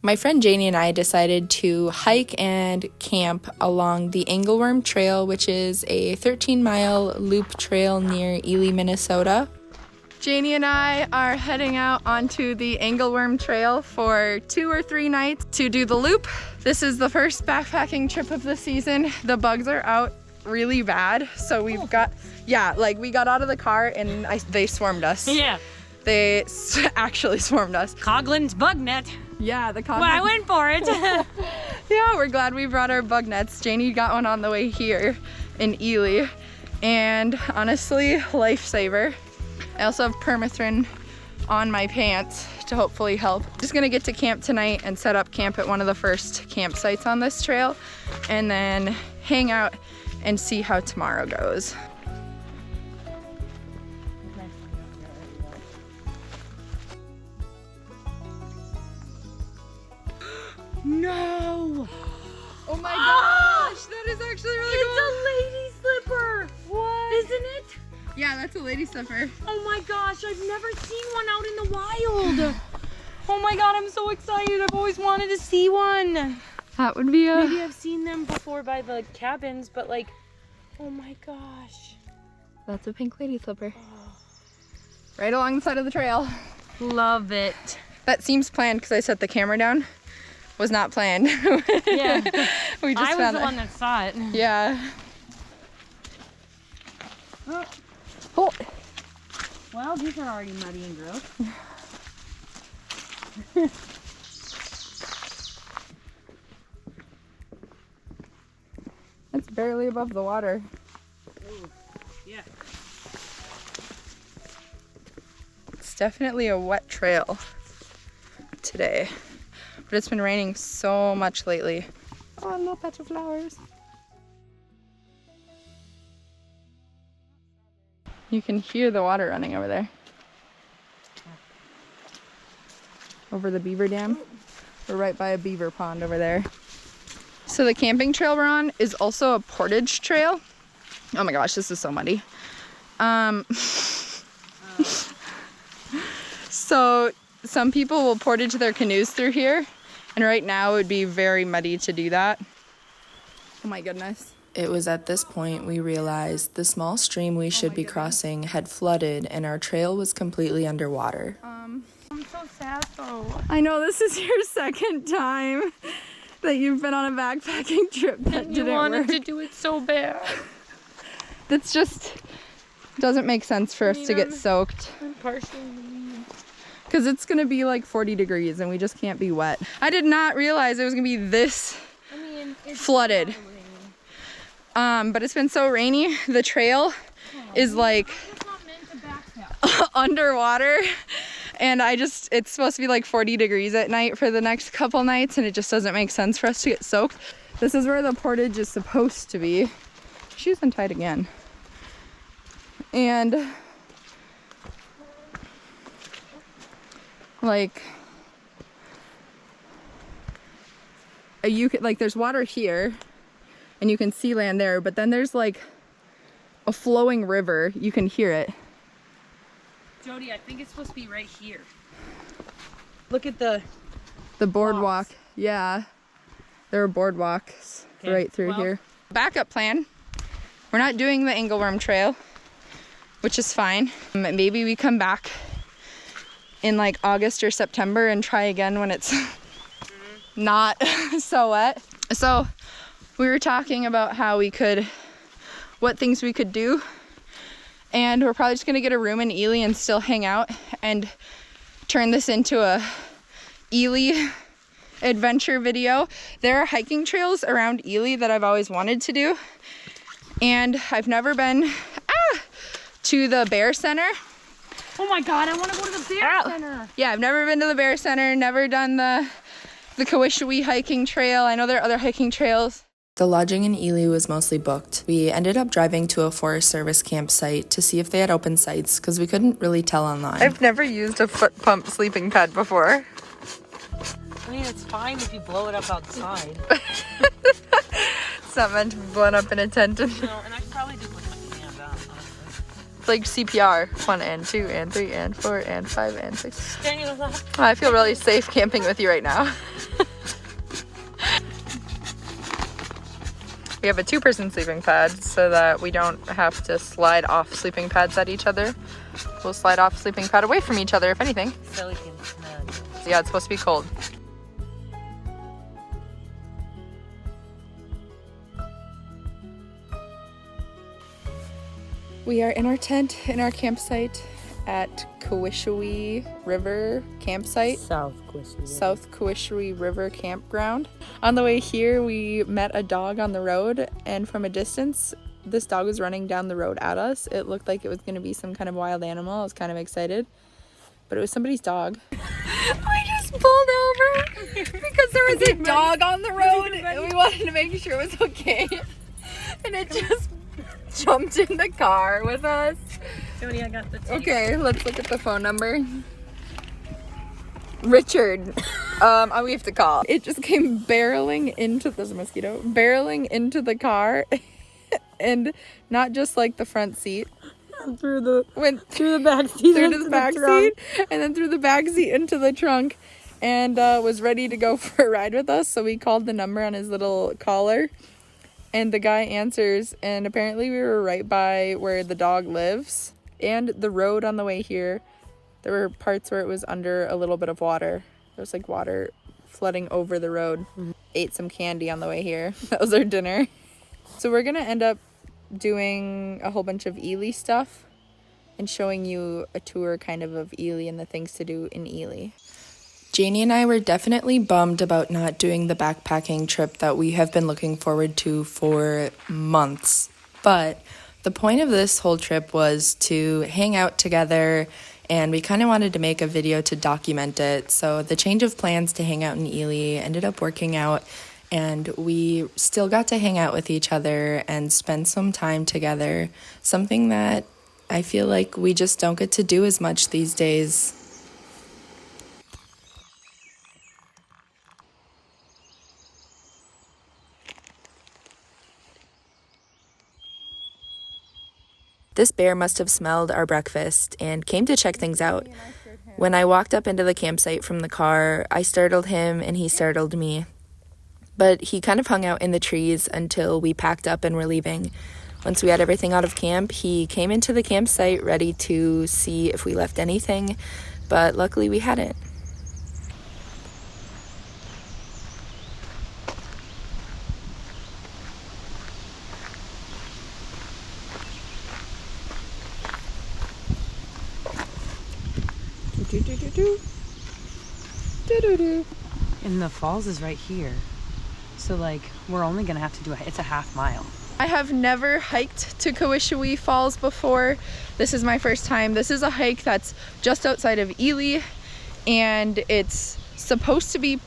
My friend Janie and I decided to hike and camp along the Angleworm Trail, which is a 13-mile loop trail near Ely, Minnesota. Janie and I are heading out onto the Angleworm Trail for 2 or 3 nights to do the loop. This is the first backpacking trip of the season. The bugs are out really bad, so we've got, yeah, like we got out of the car and they swarmed us. Yeah. They actually swarmed us. Coughlin's bug net. Yeah, the Coughlin. Well, I went for it. Yeah, we're glad we brought our bug nets. Janie got one on the way here in Ely, and honestly, lifesaver. I also have permethrin on my pants to hopefully help. Just gonna get to camp tonight and set up camp at one of the first campsites on this trail, and then hang out and see how tomorrow goes. No! Oh my gosh, that is actually really cool. It's a lady slipper! What? Isn't it? Yeah, that's a lady slipper. Oh my gosh, I've never seen one out in the wild. Oh my god, I'm so excited. I've always wanted to see one. That would be a... Maybe I've seen them before by the cabins, but like, oh my gosh. That's a pink lady slipper. Right along the side of the trail. Love it. That seems planned because I set the camera down. Was not planned. Yeah. We just I was found the it. one that saw it. Yeah. Oh. Well, these are already muddy and gross. It's barely above the water. Ooh. Yeah. It's definitely a wet trail today. But it's been raining so much lately. Oh, a little patch of flowers. You can hear the water running over there. Over the beaver dam. We're right by a beaver pond over there. So the camping trail we're on is also a portage trail. Oh my gosh, this is so muddy. So some people will portage their canoes through here. And right now it would be very muddy to do that. Oh my goodness. It was at this point we realized the small stream we should be crossing had flooded and our trail was completely underwater. I'm so sad though. I know this is your second time that you've been on a backpacking trip that And you didn't wanted work. to do it so bad. That's just doesn't make sense for us to get soaked. I'm partially. Because it's gonna be like 40 degrees and we just can't be wet. I did not realize it was gonna be this flooded. But it's been so rainy, the trail is like underwater. And it's supposed to be like 40 degrees at night for the next couple nights, and it just doesn't make sense for us to get soaked. This is where the portage is supposed to be. Shoes untied again. And like there's water here and you can see land there, but then there's like a flowing river. You can hear it. Jody, I think it's supposed to be right here. Look at the boardwalk. Yeah, there are boardwalks right through here. Backup plan, we're not doing the Angleworm Trail, which is fine. Maybe we come back in like August or September and try again when it's not so wet. So we were talking about what things we could do, and we're probably just gonna get a room in Ely and still hang out and turn this into a Ely adventure video. There are hiking trails around Ely that I've always wanted to do, and I've never been to the Bear Center. Oh my god, I want to go to the Bear Center. Yeah, I've never been to the Bear Center, never done the Kishii hiking trail. I know there are other hiking trails. The lodging in Ely was mostly booked. We ended up driving to a Forest Service campsite to see if they had open sites because we couldn't really tell online. I've never used a foot pump sleeping pad before. I mean, it's fine if you blow it up outside. It's not meant to be blown up in a tent. No, and I could probably do put my hand on, honestly. It's like CPR. 1 and 2 and 3 and 4 and 5 and 6. Daniel, I feel really safe camping with you right now. We have a 2-person sleeping pad so that we don't have to slide off sleeping pads at each other. We'll slide off sleeping pad away from each other, if anything. So we can snug. Yeah, it's supposed to be cold. We are in our tent in our campsite at Kishii River campsite. South Kishii. South Kishii River campground. On the way here, we met a dog on the road, and from a distance, this dog was running down the road at us. It looked like it was going to be some kind of wild animal. I was kind of excited, but it was somebody's dog. We just pulled over because there was a dog on the road, and we wanted to make sure it was okay. And it just jumped in the car with us. Jody, I got the tape. Okay, let's look at the phone number. Richard, we have to call. It just came barreling into this mosquito, barreling into the car, and not just like the front seat. Went through the back seat, through the back seat, and then through the back seat into the trunk, and was ready to go for a ride with us. So we called the number on his little collar, and the guy answers, and apparently we were right by where the dog lives. And the road on the way here, there were parts where it was under a little bit of water. There was like water flooding over the road. Mm-hmm. Ate some candy on the way here. That was our dinner. So we're gonna end up doing a whole bunch of Ely stuff and showing you a tour kind of Ely and the things to do in Ely. Janie and I were definitely bummed about not doing the backpacking trip that we have been looking forward to for months. But the point of this whole trip was to hang out together, and we kind of wanted to make a video to document it. So the change of plans to hang out in Ely ended up working out, and we still got to hang out with each other and spend some time together, something that I feel like we just don't get to do as much these days. This bear must have smelled our breakfast and came to check things out. When I walked up into the campsite from the car, I startled him and he startled me. But he kind of hung out in the trees until we packed up and were leaving. Once we had everything out of camp, he came into the campsite ready to see if we left anything, but luckily we hadn't. And the falls is right here. So like we're only gonna have to do it's a half mile. I have never hiked to Kishii Falls before. This is my first time. This is a hike that's just outside of Ely, and it's supposed to be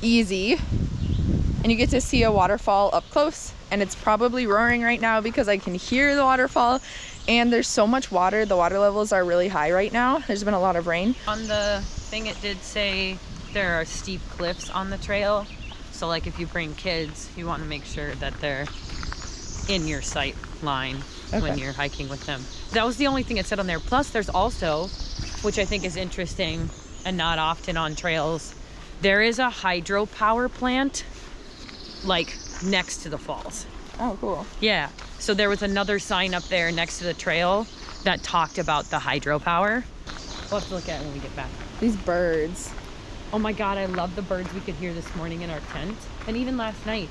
easy, and you get to see a waterfall up close, and it's probably roaring right now because I can hear the waterfall, and there's so much water. The water levels are really high right now. There's been a lot of rain. On the thing it did say there are steep cliffs on the trail, so like if you bring kids, you want to make sure that they're in your sight line when you're hiking with them. That was the only thing it said on there. Plus there's also, which I think is interesting and not often on trails, there is a hydropower plant like next to the falls. Oh, cool. Yeah, so there was another sign up there next to the trail that talked about the hydropower. We'll have to look at it when we get back. These birds. Oh my God, I love the birds we could hear this morning in our tent, and even last night.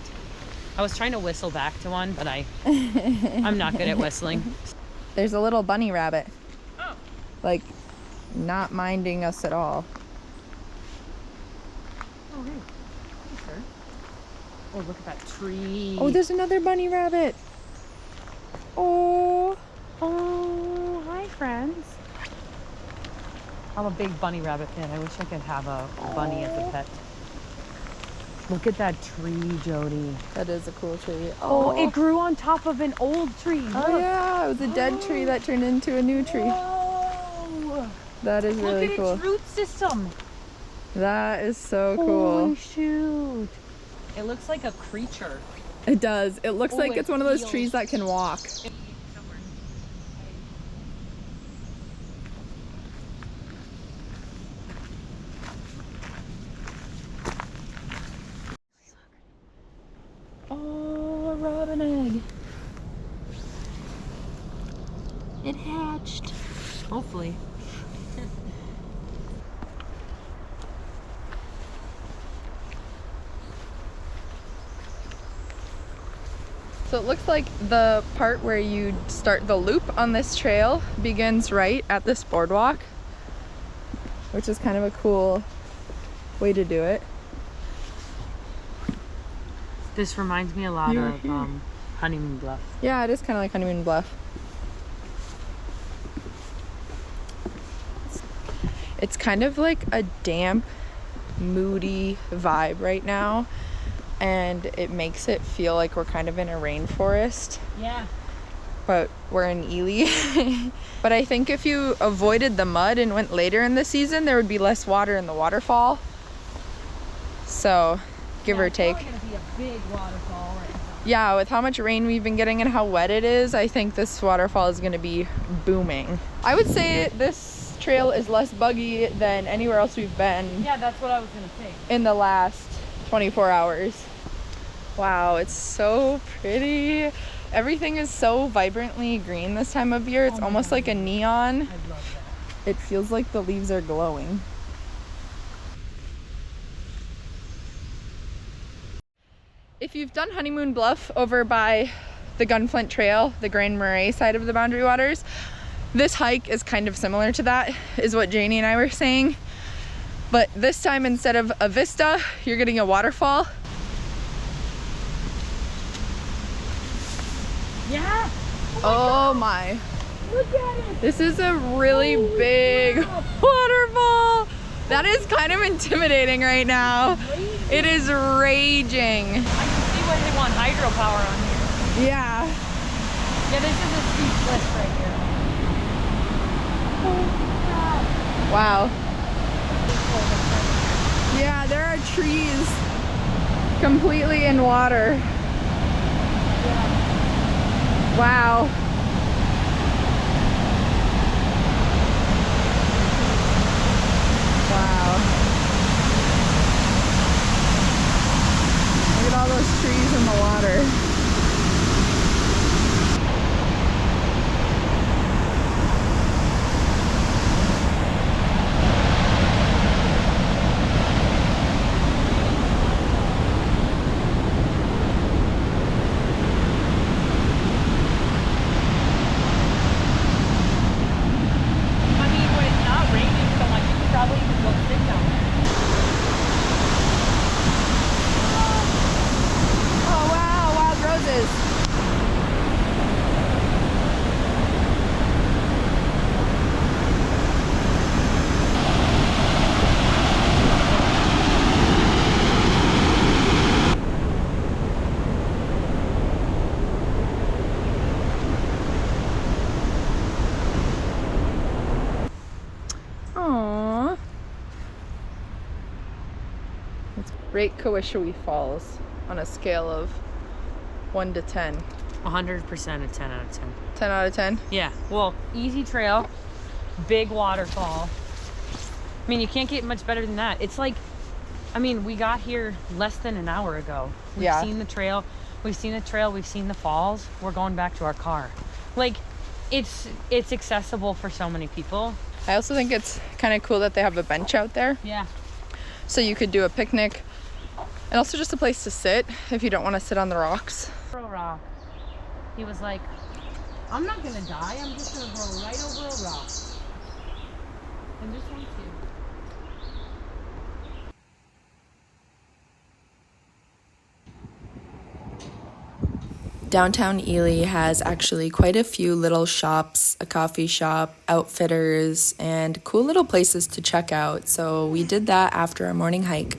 I was trying to whistle back to one, but I'm not good at whistling. There's a little bunny rabbit. Oh. Like, not minding us at all. Oh, hey. Hey, sir. Oh, look at that tree. Oh, there's another bunny rabbit. Oh. Oh, hi, friends. I'm a big bunny rabbit fan. I wish I could have a bunny as a pet. Look at that tree, Jody. That is a cool tree. Oh, it grew on top of an old tree. Oh, Look. yeah. It was a dead tree that turned into a new tree. Whoa. That is really cool. Look at its root system. That is so cool. Holy shoot. It looks like a creature. It does. It looks like it's one of those feels- trees that can walk. Oh, a robin It hatched. Hopefully. So it looks like the part where you start the loop on this trail begins right at this boardwalk, which is kind of a cool way to do it. This reminds me a lot of Honeymoon Bluff. Yeah, it is kind of like Honeymoon Bluff. It's kind of like a damp, moody vibe right now, and it makes it feel like we're kind of in a rainforest. Yeah. But we're in Ely. But I think if you avoided the mud and went later in the season, there would be less water in the waterfall. So, give or take. It's probably gonna be a big waterfall right now. Yeah, with how much rain we've been getting and how wet it is, I think this waterfall is gonna be booming. I would say this trail is less buggy than anywhere else we've been. Yeah, that's what I was gonna say. In the last 24 hours. Wow, it's so pretty. Everything is so vibrantly green this time of year. It's almost like a neon. I love that. It feels like the leaves are glowing. If you've done Honeymoon Bluff over by the Gunflint Trail, the Grand Marais side of the Boundary Waters, this hike is kind of similar to that, is what Janie and I were saying. But this time, instead of a vista, you're getting a waterfall. Yeah. Oh my. Look at it. This is a really big waterfall. That is kind of intimidating right now. It is raging. I can see why they want hydropower on here. Yeah. Yeah, this is a steep cliff right here. Wow. Yeah, there are trees completely in water. Wow. Wow. Look at all those trees in the water. Rate Kishii Falls on a scale of 1 to 10. 100% a 10 out of 10. 10 out of 10? Yeah. Well, easy trail, big waterfall. I mean, you can't get much better than that. It's like, I mean, we got here less than an hour ago. We've seen the trail. We've seen the trail. We've seen the falls. We're going back to our car. Like, it's accessible for so many people. I also think it's kind of cool that they have a bench out there. Yeah. So you could do a picnic. And also just a place to sit if you don't want to sit on the rocks. Rock. He was like, I'm not gonna die, I'm just gonna grow right over a rock. And just want to. Downtown Ely has actually quite a few little shops, a coffee shop, outfitters, and cool little places to check out. So we did that after our morning hike.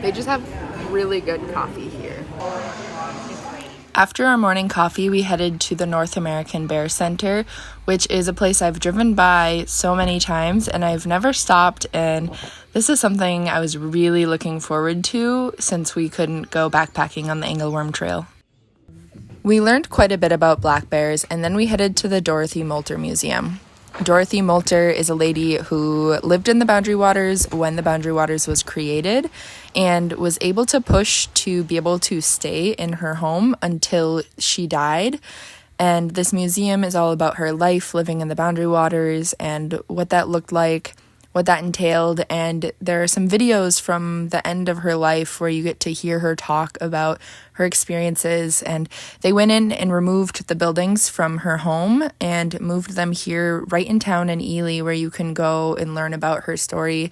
They just have really good coffee here. After our morning coffee, we headed to the North American Bear Center, which is a place I've driven by so many times and I've never stopped, and this is something I was really looking forward to since we couldn't go backpacking on the Angleworm Trail. We learned quite a bit about black bears, and then we headed to the Dorothy Moulter Museum. Dorothy Moulter is a lady who lived in the Boundary Waters when the Boundary Waters was created and was able to push to be able to stay in her home until she died. And this museum is all about her life living in the Boundary Waters and what that looked like, what that entailed. And there are some videos from the end of her life where you get to hear her talk about her experiences. And they went in and removed the buildings from her home and moved them here right in town in Ely, where you can go and learn about her story.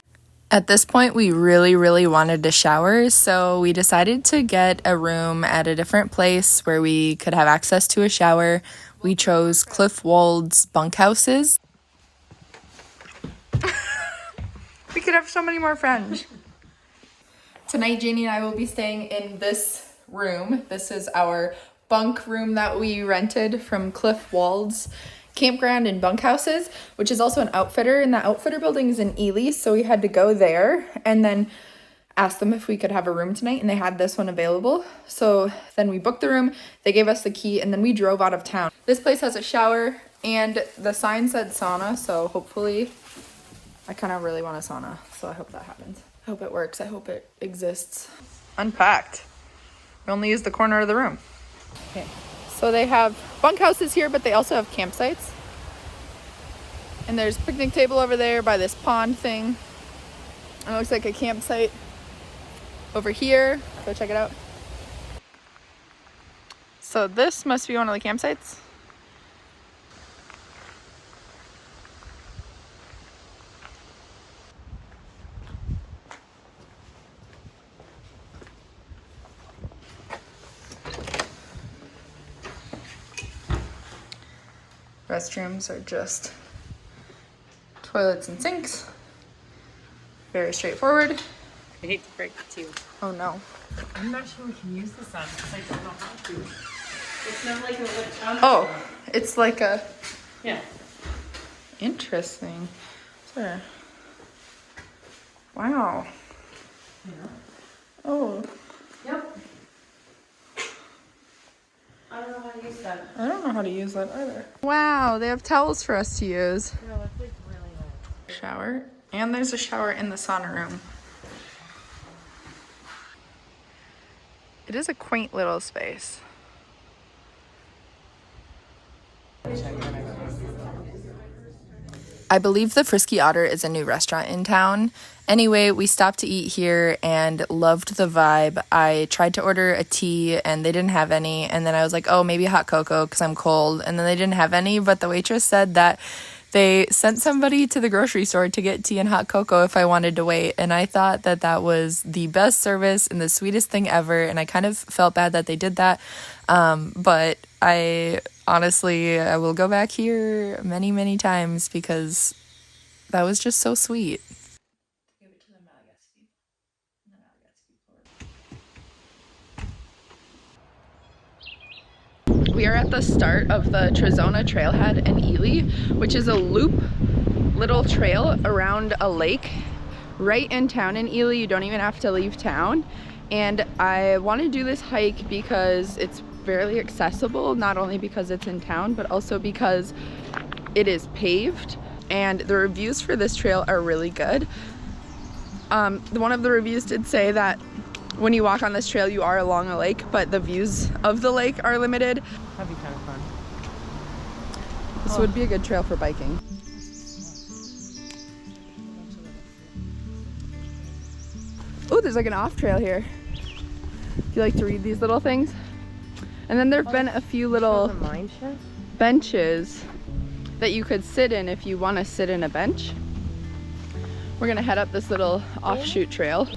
At this point, we really wanted to shower, so we decided to get a room at a different place where we could have access to a shower. We chose Cliff Wold's bunkhouses. We could have so many more friends. Tonight, Janie and I will be staying in this room. This is our bunk room that we rented from Cliff Wold's campground and bunkhouses, which is also an outfitter, and that outfitter building is in Ely, so we had to go there and then ask them if we could have a room tonight, and they had this one available. So then we booked the room, they gave us the key, and then we drove out of town. This place has a shower, and the sign said sauna, so hopefully, I kind of really want a sauna, so I hope that happens. I hope it works, I hope it exists. Unpacked. We only used the corner of the room. Okay. So they have bunkhouses here, but they also have campsites. And there's a picnic table over there by this pond thing. And it looks like a campsite over here. Go check it out. So this must be one of the campsites. Restrooms are just toilets and sinks. Very straightforward. I hate to break it to you. Oh no. I'm not sure we can use this on because I don't know how to. It's not like a electronic. Oh, it's like a... Yeah. Interesting. Sure. Wow. Yeah. Oh. Yep. I don't know how to use that. I don't know how to use that either. Wow, they have towels for us to use. No, it's like really nice. Shower. And there's a shower in the sauna room. It is a quaint little space. I believe the Frisky Otter is a new restaurant in town. Anyway, we stopped to eat here and loved the vibe. I tried to order a tea and they didn't have any. And then I was like, oh, maybe hot cocoa because I'm cold. And then they didn't have any, but the waitress said that they sent somebody to the grocery store to get tea and hot cocoa if I wanted to wait. And I thought that that was the best service and the sweetest thing ever. And I kind of felt bad that they did that. But I will go back here many times because that was just so sweet. Give it to the Malagasy. We are at the start of the Trezona Trailhead in Ely, which is a loop little trail around a lake right in town in Ely. You don't even have to leave town. And I want to do this hike because it's fairly accessible, not only because it's in town, but also because it is paved. And the reviews for this trail are really good. One of the reviews did say that when you walk on this trail, you are along a lake, but the views of the lake are limited. That'd be kind of fun. This would be a good trail for biking. Oh, there's like an off trail here. If you like to read these little things. And then there have been a few little benches that you could sit in if you want to sit in a bench. We're gonna head up this little offshoot trail.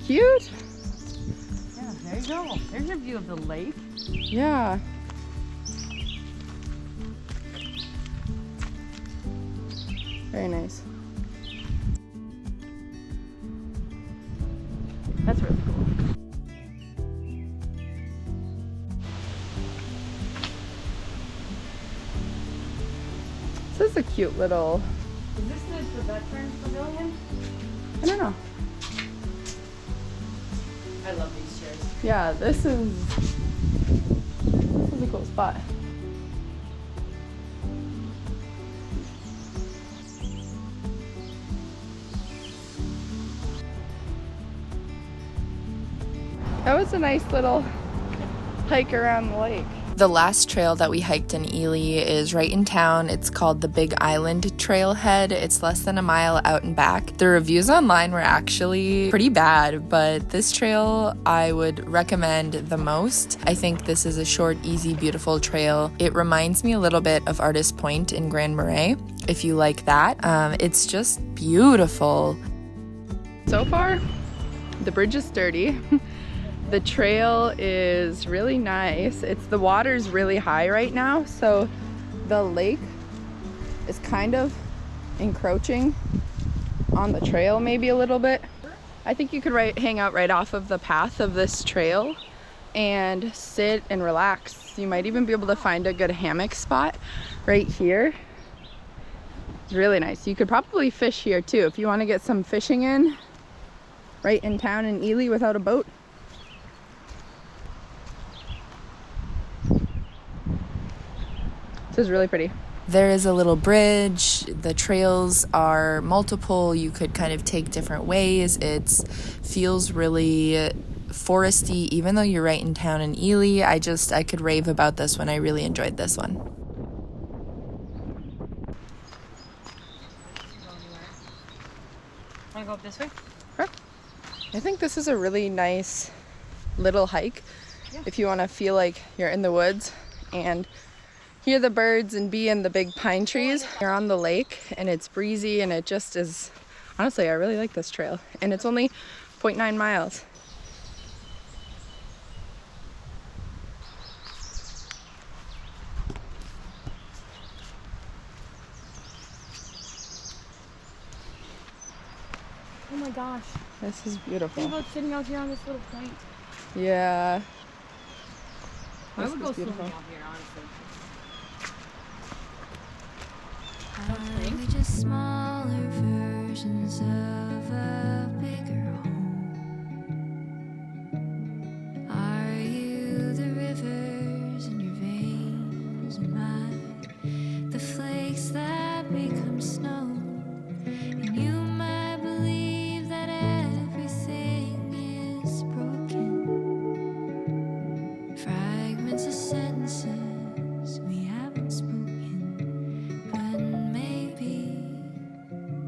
Cute. Yeah, there you go. There's your view of the lake. Yeah. Very nice. That's really cool. is a cute little, Is this the Veterans Pavilion? I don't know. I love these chairs. Yeah, this is a cool spot. That was a nice little hike around the lake. The last trail that we hiked in Ely is right in town. It's called the Big Island Trailhead. It's less than a mile out and back. The reviews online were actually pretty bad, but this trail I would recommend the most. I think this is a short, easy, beautiful trail. It reminds me a little bit of Artist Point in Grand Marais, if you like that. It's just beautiful. So far, the bridge is sturdy. The trail is really nice. The water's really high right now, so the lake is kind of encroaching on the trail maybe a little bit. I think you could hang out right off of the path of this trail and sit and relax. You might even be able to find a good hammock spot right here. It's really nice. You could probably fish here too if you want to get some fishing in right in town in Ely without a boat. This is really pretty. There is a little bridge. The trails are multiple. You could kind of take different ways. It feels really foresty, even though you're right in town in Ely. I could rave about this one. I really enjoyed this one. Want to go up this way? Sure. I think this is a really nice little hike. Yeah. If you want to feel like you're in the woods and hear the birds and be in the big pine trees. You're on the lake and it's breezy and it just is, honestly, I really like this trail. And it's only 0.9 miles. Oh my gosh. This is beautiful. Think about sitting out here on this little point. Yeah. I would go swimming out here, honestly. Are we just smaller versions of a bigger home? Are you the rivers in your veins and mine, the flakes that become snow? And you might believe that everything is broken, fragments of sentences